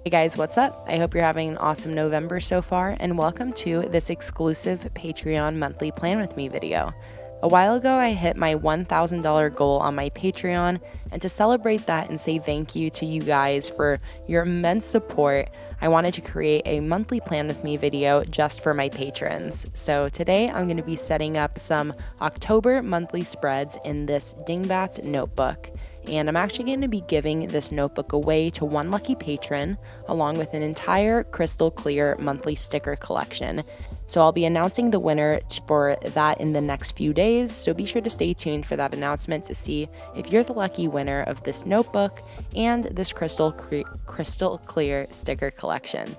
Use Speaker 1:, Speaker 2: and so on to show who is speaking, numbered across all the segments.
Speaker 1: Hey guys, what's up? I hope you're having an awesome November so far, and welcome to this exclusive Patreon monthly Plan With Me video. A while ago, I hit my $1,000 goal on my Patreon, and to celebrate that and say thank you to you guys for your immense support, I wanted to create a monthly Plan With Me video just for my patrons. So today, I'm going to be setting up some October monthly spreads in this Dingbats notebook. And I'm actually going to be giving this notebook away to one lucky patron, along with an entire crystal clear monthly sticker collection. So I'll be announcing the winner for that in the next few days, so be sure to stay tuned for that announcement to see if you're the lucky winner of this notebook and this crystal clear sticker collection.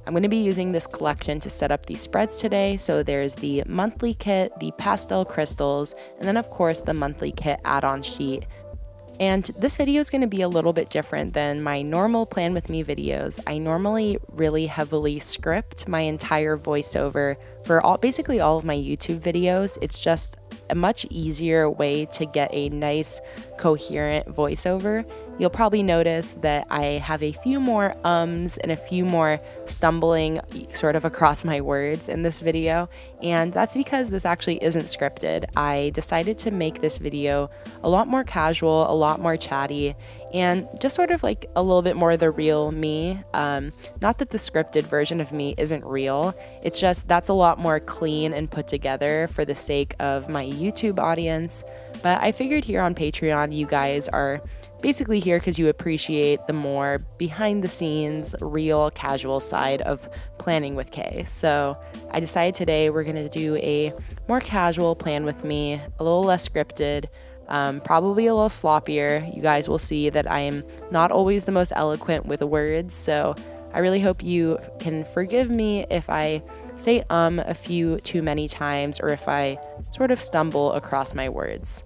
Speaker 1: I'm going to be using this collection to set up these spreads today, so there's the monthly kit, the pastel crystals, and then of course the monthly kit add-on sheet. And this video is going to be a little bit different than my normal Plan With Me videos. I normally really heavily script my entire voiceover for basically all of my YouTube videos. It's just a much easier way to get a nice, coherent voiceover. You'll probably notice that I have a few more ums and a few more stumbling sort of across my words in this video, and that's because this actually isn't scripted. I decided to make this video a lot more casual, a lot more chatty, and just sort of like a little bit more the real me. Not that the scripted version of me isn't real, it's just that's a lot more clean and put together for the sake of my YouTube audience. But I figured here on Patreon, you guys are basically here because you appreciate the more behind the scenes, real, casual side of planning with Kay. So I decided today we're going to do a more casual Plan With Me, a little less scripted, probably a little sloppier. You guys will see that I am not always the most eloquent with words, so I really hope you can forgive me if I say a few too many times or if I sort of stumble across my words.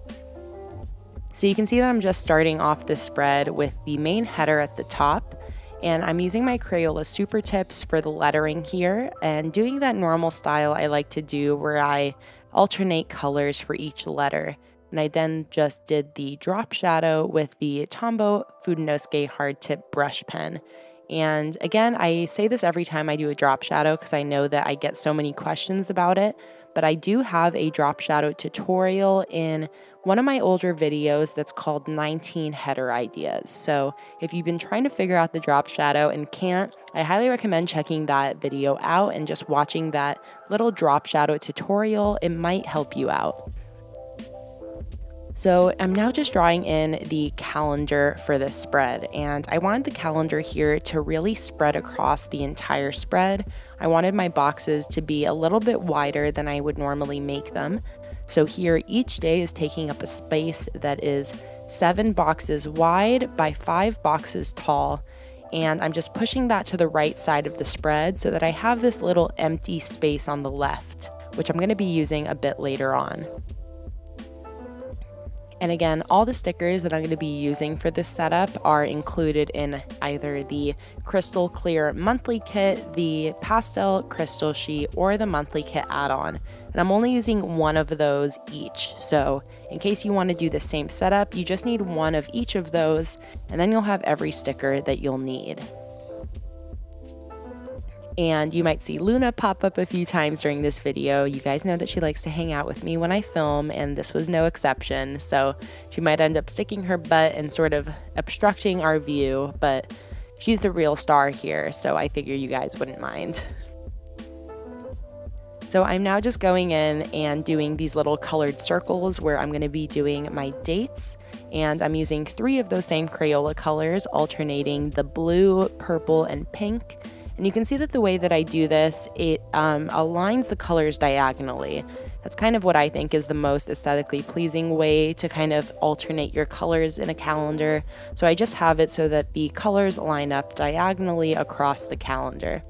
Speaker 1: So you can see that I'm just starting off this spread with the main header at the top, and I'm using my Crayola Supertips for the lettering here and doing that normal style I like to do where I alternate colors for each letter. And I then just did the drop shadow with the Tombow Fudenosuke hard tip brush pen. And again, I say this every time I do a drop shadow because I know that I get so many questions about it, but I do have a drop shadow tutorial in one of my older videos that's called 19 Header Ideas. So if you've been trying to figure out the drop shadow and can't, I highly recommend checking that video out and just watching that little drop shadow tutorial. It might help you out. So I'm now just drawing in the calendar for this spread, and I wanted the calendar here to really spread across the entire spread. I wanted my boxes to be a little bit wider than I would normally make them. So here each day is taking up a space that is 7 boxes wide by 5 boxes tall, and I'm just pushing that to the right side of the spread so that I have this little empty space on the left, which I'm going to be using a bit later on. And again, all the stickers that I'm going to be using for this setup are included in either the crystal clear monthly kit, the pastel crystal sheet, or the monthly kit add-on. And I'm only using one of those each. So in case you want to do the same setup, you just need one of each of those, and then you'll have every sticker that you'll need. And you might see Luna pop up a few times during this video. You guys know that she likes to hang out with me when I film, and this was no exception. So she might end up sticking her butt and sort of obstructing our view, but she's the real star here, so I figure you guys wouldn't mind. So I'm now just going in and doing these little colored circles where I'm going to be doing my dates, and I'm using 3 of those same Crayola colors, alternating the blue, purple, and pink. And you can see that the way that I do this, it aligns the colors diagonally. That's kind of what I think is the most aesthetically pleasing way to kind of alternate your colors in a calendar. So I just have it so that the colors line up diagonally across the calendar.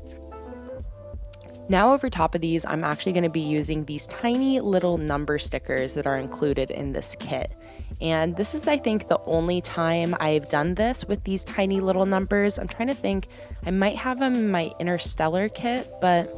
Speaker 1: Now over top of these, I'm actually going to be using these tiny little number stickers that are included in this kit. And this is, I think, the only time I've done this with these tiny little numbers. I'm trying to think, I might have them in my Interstellar kit, but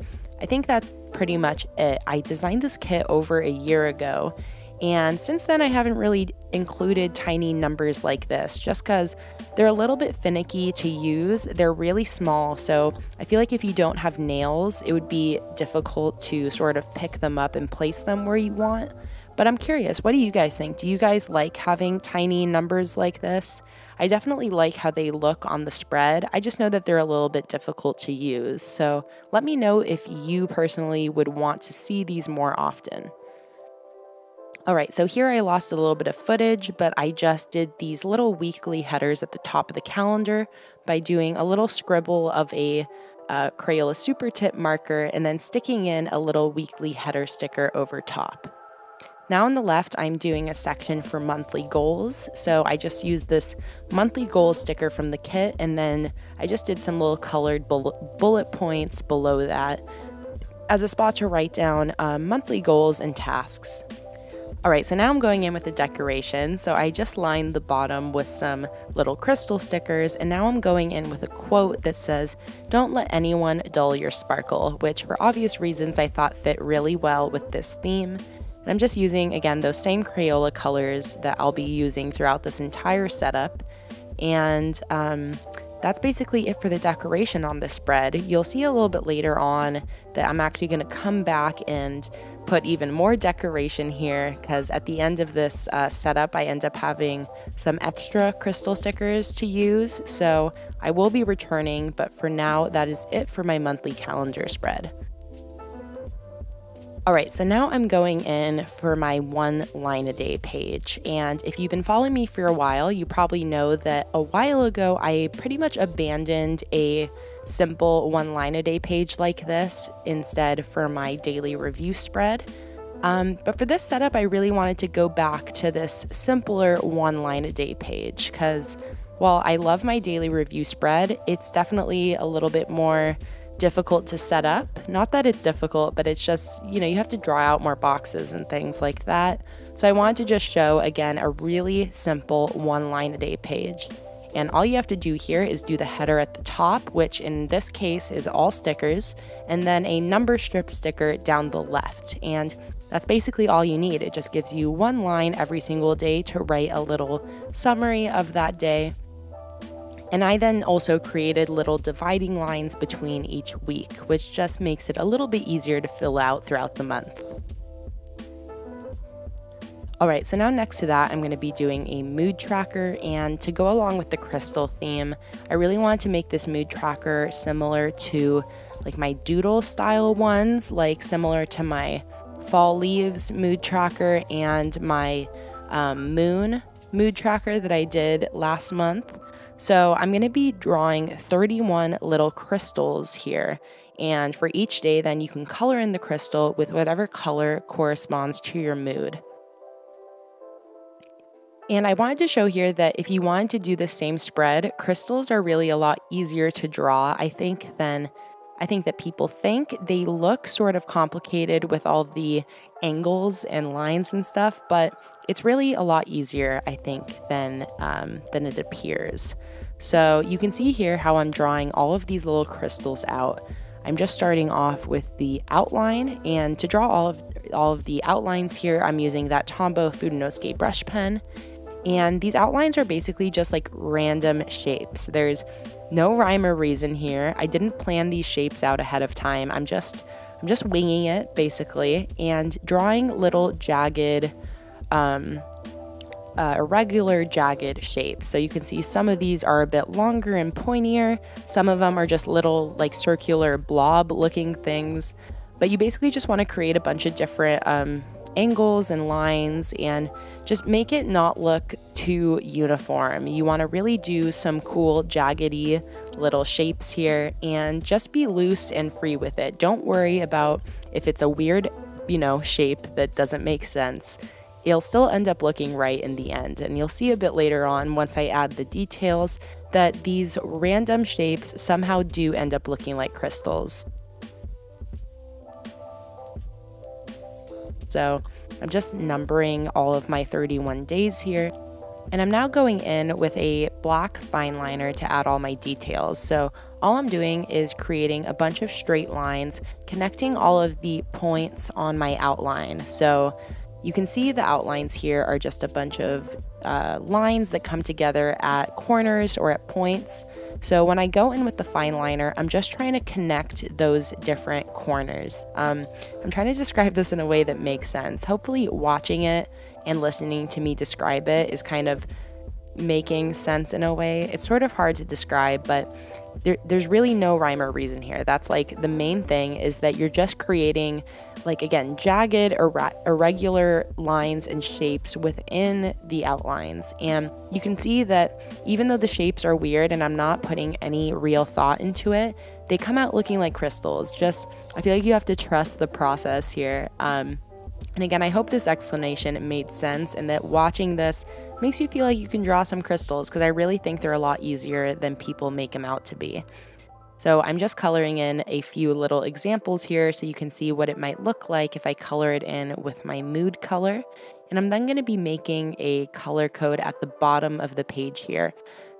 Speaker 1: I think that's pretty much it. I designed this kit over a year ago, And since then, I haven't really included tiny numbers like this just because they're a little bit finicky to use. They're really small, so I feel like if you don't have nails, it would be difficult to sort of pick them up and place them where you want. But I'm curious, what do you guys think? Do you guys like having tiny numbers like this? I definitely like how they look on the spread. I just know that they're a little bit difficult to use. So let me know if you personally would want to see these more often. All right, so here I lost a little bit of footage, but I just did these little weekly headers at the top of the calendar by doing a little scribble of a Crayola Supertip marker and then sticking in a little weekly header sticker over top. Now on the left, I'm doing a section for monthly goals. So I just used this monthly goals sticker from the kit, and then I just did some little colored bullet points below that as a spot to write down monthly goals and tasks. All right, so now I'm going in with the decoration. So I just lined the bottom with some little crystal stickers, and now I'm going in with a quote that says, "Don't let anyone dull your sparkle," which for obvious reasons I thought fit really well with this theme. And I'm just using, again, those same Crayola colors that I'll be using throughout this entire setup. And that's basically it for the decoration on this spread. You'll see a little bit later on that I'm actually going to come back and put even more decoration here, because at the end of this setup, I end up having some extra crystal stickers to use. So I will be returning, but for now, that is it for my monthly calendar spread. All right, so now I'm going in for my one line a day page. And if you've been following me for a while, you probably know that a while ago, I pretty much abandoned a simple one line a day page like this instead for my daily review spread. But for this setup, I really wanted to go back to this simpler one line a day page because while I love my daily review spread, it's definitely a little bit more difficult to set up. Not that it's difficult, but it's just, you have to draw out more boxes and things like that. So I wanted to just show, again, a really simple one line a day page. And all you have to do here is do the header at the top, which in this case is all stickers, and then a number strip sticker down the left. And that's basically all you need. It just gives you one line every single day to write a little summary of that day. And I then also created little dividing lines between each week, which just makes it a little bit easier to fill out throughout the month. All right, so now next to that, I'm going to be doing a mood tracker, and to go along with the crystal theme, I really wanted to make this mood tracker similar to like my doodle style ones, like similar to my fall leaves mood tracker and my moon mood tracker that I did last month. So I'm going to be drawing 31 little crystals here, and for each day then you can color in the crystal with whatever color corresponds to your mood. And I wanted to show here that if you wanted to do the same spread, crystals are really a lot easier to draw, I think that people think. They look sort of complicated with all the angles and lines and stuff, but it's really a lot easier, I think, than it appears. So you can see here how I'm drawing all of these little crystals out. I'm just starting off with the outline, and to draw all of the outlines here, I'm using that Tombow Fudenosuke brush pen. And these outlines are basically just like random shapes. There's no rhyme or reason here. I didn't plan these shapes out ahead of time. I'm just winging it basically, and drawing little jagged, irregular jagged shapes. So you can see some of these are a bit longer and pointier. Some of them are just little like circular blob looking things. But you basically just want to create a bunch of different angles and lines and just make it not look too uniform. You want to really do some cool jaggedy little shapes here and just be loose and free with it. Don't worry about if it's a weird, shape that doesn't make sense. It'll still end up looking right in the end, and you'll see a bit later on once I add the details that these random shapes somehow do end up looking like crystals. So I'm just numbering all of my 31 days here. And I'm now going in with a black fine liner to add all my details. So all I'm doing is creating a bunch of straight lines, connecting all of the points on my outline. So you can see the outlines here are just a bunch of lines that come together at corners or at points. So when I go in with the fine liner, I'm just trying to connect those different corners. I'm trying to describe this in a way that makes sense. Hopefully watching it and listening to me describe it is kind of making sense in a way. It's sort of hard to describe, but there's really no rhyme or reason here. That's like the main thing, is that you're just creating, like, again, jagged or irregular lines and shapes within the outlines. And you can see that even though the shapes are weird and I'm not putting any real thought into it, they come out looking like crystals. Just, I feel like you have to trust the process here. And again, I hope this explanation made sense and that watching this makes you feel like you can draw some crystals, because I really think they're a lot easier than people make them out to be. So I'm just coloring in a few little examples here so you can see what it might look like if I color it in with my mood color. And I'm then going to be making a color code at the bottom of the page here.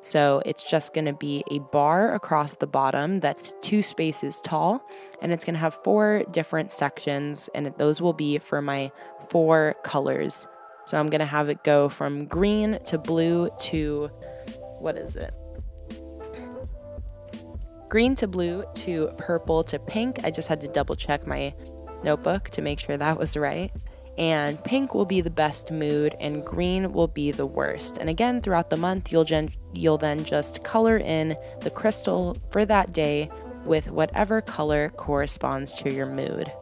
Speaker 1: So it's just going to be a bar across the bottom that's 2 spaces tall, and it's going to have 4 different sections, and those will be for my 4 colors. So I'm going to have it go from green to blue to, what is it? Green to blue to purple to pink. I just had to double check my notebook to make sure that was right. And pink will be the best mood and green will be the worst. And again, throughout the month, you'll then just color in the crystal for that day with whatever color corresponds to your mood.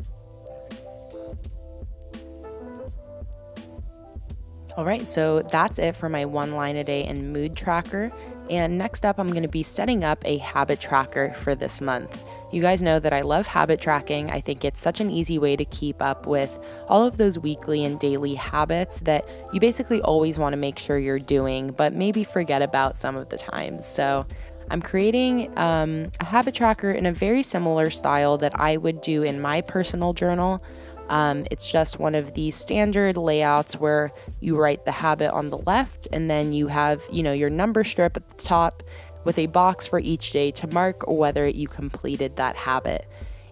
Speaker 1: All right, so that's it for my 1 line a day and mood tracker. And next up, I'm going to be setting up a habit tracker for this month. You guys know that I love habit tracking. I think it's such an easy way to keep up with all of those weekly and daily habits that you basically always want to make sure you're doing, but maybe forget about some of the times. So I'm creating a habit tracker in a very similar style that I would do in my personal journal. It's just one of the standard layouts where you write the habit on the left, and then you have, your number strip at the top with a box for each day to mark whether you completed that habit.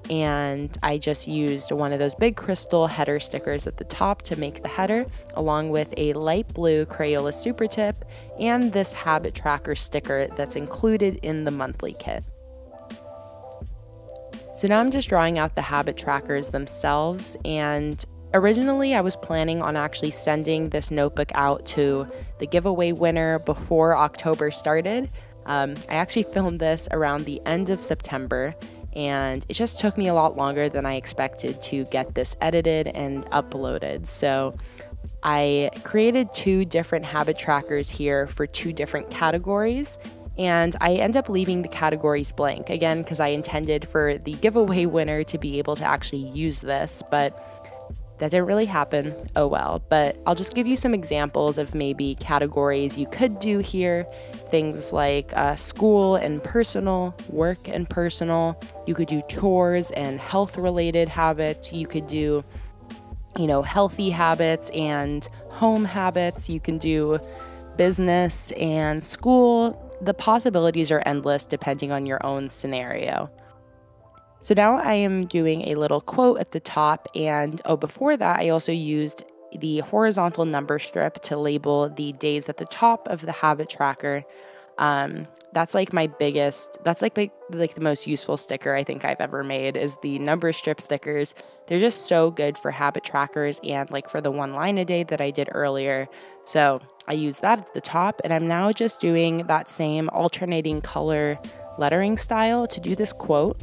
Speaker 1: And I just used one of those big crystal header stickers at the top to make the header, along with a light blue Crayola Supertip and this habit tracker sticker that's included in the monthly kit. So now I'm just drawing out the habit trackers themselves, and originally I was planning on actually sending this notebook out to the giveaway winner before October started. I actually filmed this around the end of September, and it just took me a lot longer than I expected to get this edited and uploaded. So I created 2 different habit trackers here for 2 different categories, and I end up leaving the categories blank, again, because I intended for the giveaway winner to be able to actually use this, but that didn't really happen. Oh well. But I'll just give you some examples of maybe categories you could do here. Things like school and personal, work and personal. You could do chores and health-related habits. You could do, healthy habits and home habits. You can do business and school. The possibilities are endless depending on your own scenario. So now I am doing a little quote at the top, and before that I also used the horizontal number strip to label the days at the top of the habit tracker. That's like my biggest, that's like the most useful sticker I think I've ever made, is the number strip stickers. They're just so good for habit trackers and like for the 1 line a day that I did earlier. So I use that at the top, and I'm now just doing that same alternating color lettering style to do this quote,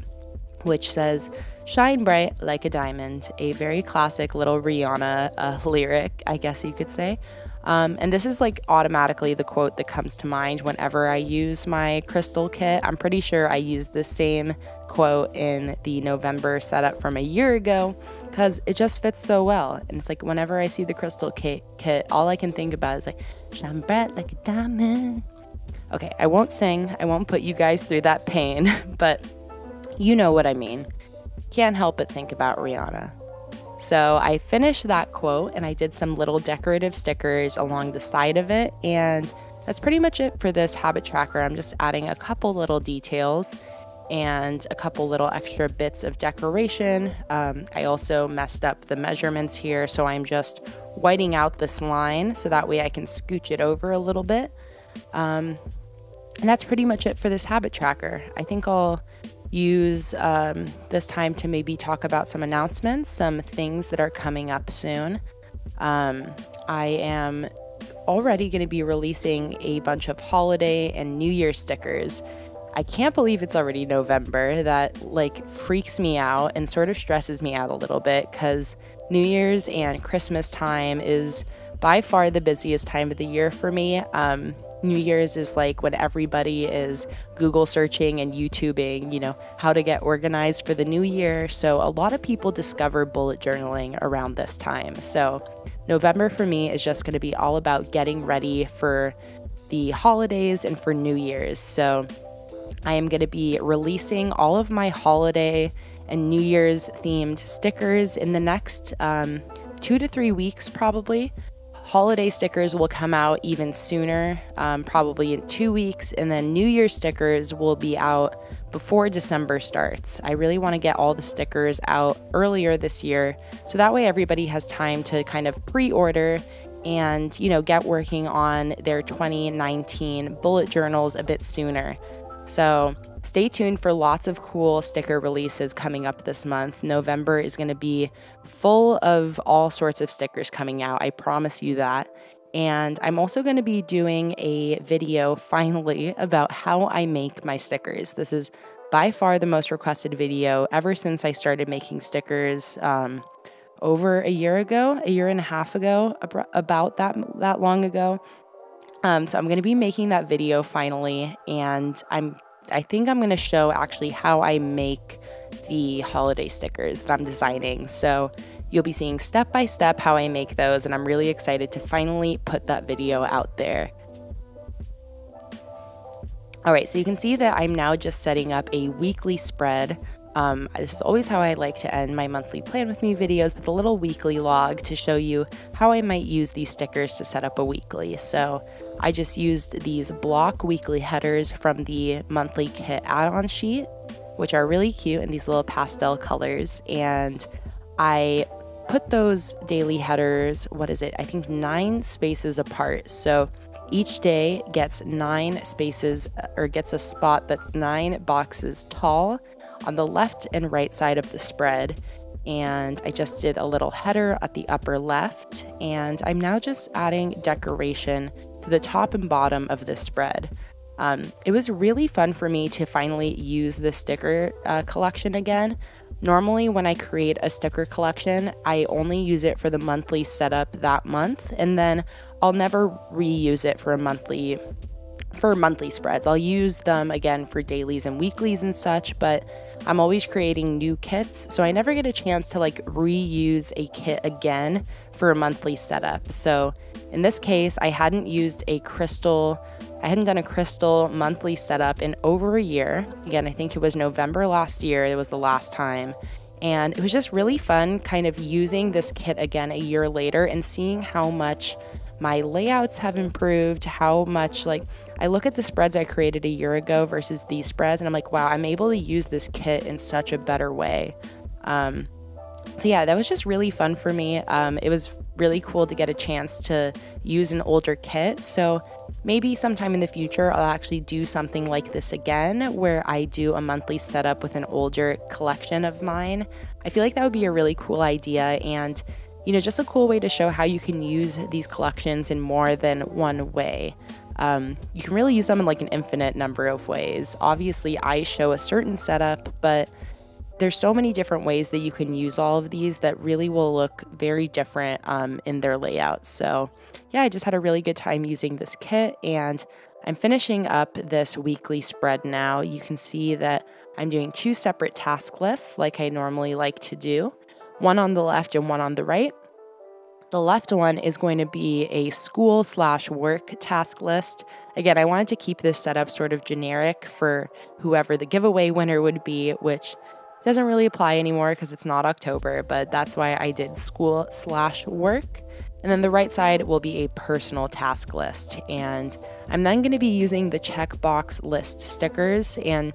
Speaker 1: which says, "Shine bright like a diamond," a very classic little Rihanna lyric, I guess you could say. And this is like automatically the quote that comes to mind whenever I use my crystal kit. I'm pretty sure I used the same quote in the November setup from a year ago because it just fits so well. And it's like whenever I see the crystal kit, all I can think about is like, "Shine bright like a diamond." Okay, I won't sing. I won't put you guys through that pain, but you know what I mean. Can't help but think about Rihanna. So I finished that quote and I did some little decorative stickers along the side of it, and that's pretty much it for this habit tracker. I'm just adding a couple little details. and a couple little extra bits of decoration. I also messed up the measurements here, so I'm just whiting out this line so that way I can scooch it over a little bit. And that's pretty much it for this habit tracker. I think I'll use this time to maybe talk about some announcements, some things that are coming up soon. I am already going to be releasing a bunch of holiday and New Year stickers. I can't believe it's already November. That like freaks me out and sort of stresses me out a little bit, because New Year's and Christmas time is by far the busiest time of the year for me. New Year's is like when everybody is Google searching and YouTubing, you know, how to get organized for the new year. So a lot of people discover bullet journaling around this time. So November for me is just going to be all about getting ready for the holidays and for New Year's. So I am going to be releasing all of my holiday and New Year's themed stickers in the next 2 to 3 weeks probably. Holiday stickers will come out even sooner, probably in 2 weeks, and then New Year's stickers will be out before December starts. I really want to get all the stickers out earlier this year, so that way everybody has time to kind of pre-order and, you know, get working on their 2019 bullet journals a bit sooner. So stay tuned for lots of cool sticker releases coming up this month. November is going to be full of all sorts of stickers coming out. I promise you that. And I'm also going to be doing a video finally about how I make my stickers. This is by far the most requested video ever since I started making stickers over a year and a half ago, about that long ago. So I'm going to be making that video finally, and I think I'm going to show actually how I make the holiday stickers that I'm designing. So you'll be seeing step by step how I make those, and I'm really excited to finally put that video out there. All right, so you can see that I'm now just setting up a weekly spread. This is always how I like to end my monthly Plan With Me videos, with a little weekly log to show you how I might use these stickers to set up a weekly. So I just used these block weekly headers from the monthly kit add-on sheet, which are really cute in these little pastel colors. And I put those daily headers, I think 9 spaces apart. So each day gets 9 spaces, or gets a spot that's 9 boxes tall on the left and right side of the spread. And I just did a little header at the upper left, and I'm now just adding decoration to the top and bottom of the spread. It was really fun for me to finally use the sticker collection again. Normally when I create a sticker collection, I only use it for the monthly setup that month, and then I'll never reuse it for monthly spreads. I'll use them again for dailies and weeklies and such, but I'm always creating new kits, so I never get a chance to like reuse a kit again for a monthly setup. So in this case, I hadn't done a crystal monthly setup in over a year. Again, I think it was November last year, it was the last time. And it was just really fun kind of using this kit again a year later and seeing how much my layouts have improved, how much like I look at the spreads I created a year ago versus these spreads, and I'm like, wow, I'm able to use this kit in such a better way. So yeah, that was just really fun for me. It was really cool to get a chance to use an older kit. So maybe sometime in the future, I'll actually do something like this again, where I do a monthly setup with an older collection of mine. I feel like that would be a really cool idea, and you know, just a cool way to show how you can use these collections in more than one way. You can really use them in like an infinite number of ways. Obviously, I show a certain setup, but there's so many different ways that you can use all of these that really will look very different in their layout. So yeah, I just had a really good time using this kit, and I'm finishing up this weekly spread now. You can see that I'm doing 2 separate task lists like I normally like to do, one on the left and one on the right. The left one is going to be a school/work task list. Again, I wanted to keep this setup sort of generic for whoever the giveaway winner would be, which doesn't really apply anymore because it's not October, but that's why I did school/work. And then the right side will be a personal task list. And I'm then going to be using the checkbox list stickers. And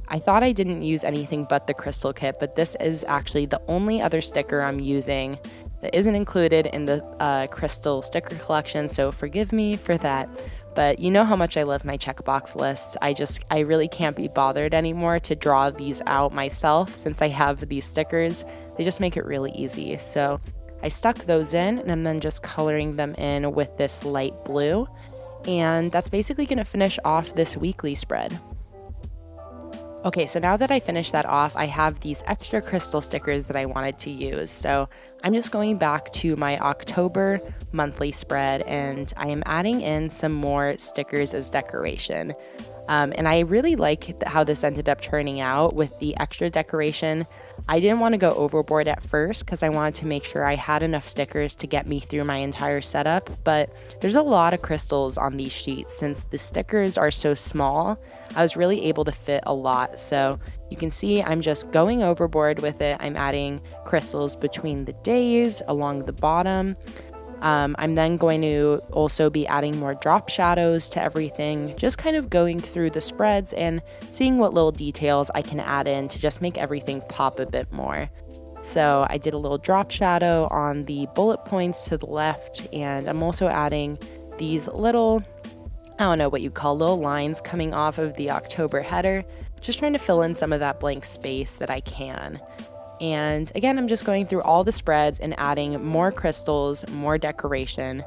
Speaker 1: I thought I didn't use anything but the crystal kit, but this is actually the only other sticker I'm using that isn't included in the crystal sticker collection, so forgive me for that. But you know how much I love my checkbox lists. I really can't be bothered anymore to draw these out myself since I have these stickers. They just make it really easy. So I stuck those in and I'm then just coloring them in with this light blue. And that's basically going to finish off this weekly spread. Okay, so now that I finished that off, I have these extra crystal stickers that I wanted to use. So I'm just going back to my October monthly spread and I am adding in some more stickers as decoration. And I really like how this ended up turning out with the extra decoration. I didn't want to go overboard at first because I wanted to make sure I had enough stickers to get me through my entire setup, but there's a lot of crystals on these sheets. Since the stickers are so small, I was really able to fit a lot. So you can see I'm just going overboard with it. I'm adding crystals between the days along the bottom. I'm then going to also be adding more drop shadows to everything, just kind of going through the spreads and seeing what little details I can add in to just make everything pop a bit more. So I did a little drop shadow on the bullet points to the left, and I'm also adding these little, I don't know what you call little lines coming off of the October header, just trying to fill in some of that blank space that I can. And again, I'm just going through all the spreads and adding more crystals, more decoration.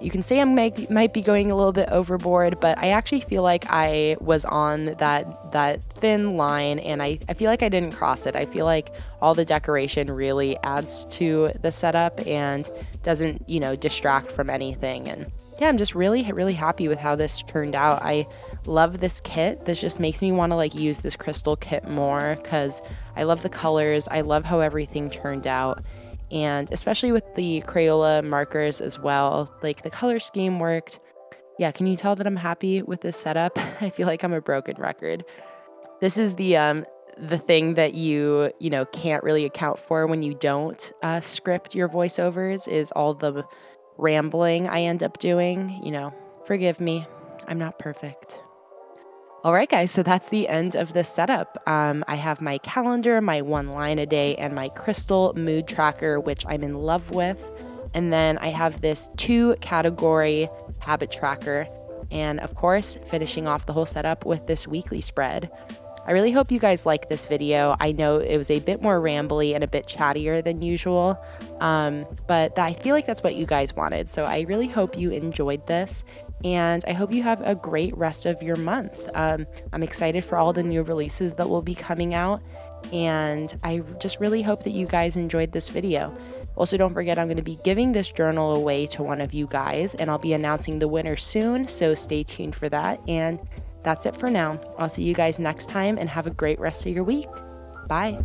Speaker 1: You can say I might be going a little bit overboard, but I actually feel like I was on that thin line, and I feel like I didn't cross it. I feel like all the decoration really adds to the setup and doesn't, distract from anything. And yeah, I'm just really happy with how this turned out. I love this kit. This just makes me want to use this crystal kit more because I love the colors. I love how everything turned out. And especially with the Crayola markers as well, the color scheme worked. Yeah, can you tell that I'm happy with this setup? I feel like I'm a broken record. This is the thing that you can't really account for when you don't script your voiceovers, is all the rambling I end up doing. Forgive me, I'm not perfect. All right, guys, so that's the end of this setup. I have my calendar, my 1 line a day, and my crystal mood tracker, which I'm in love with. And then I have this 2 category habit tracker. And of course, finishing off the whole setup with this weekly spread. I really hope you guys like this video. I know it was a bit more rambly and a bit chattier than usual, but I feel like that's what you guys wanted. So I really hope you enjoyed this, and I hope you have a great rest of your month. I'm excited for all the new releases that will be coming out, and I just really hope that you guys enjoyed this video. Also, don't forget, I'm going to be giving this journal away to one of you guys, and I'll be announcing the winner soon, so stay tuned for that. And that's it for now. I'll see you guys next time, and have a great rest of your week. Bye.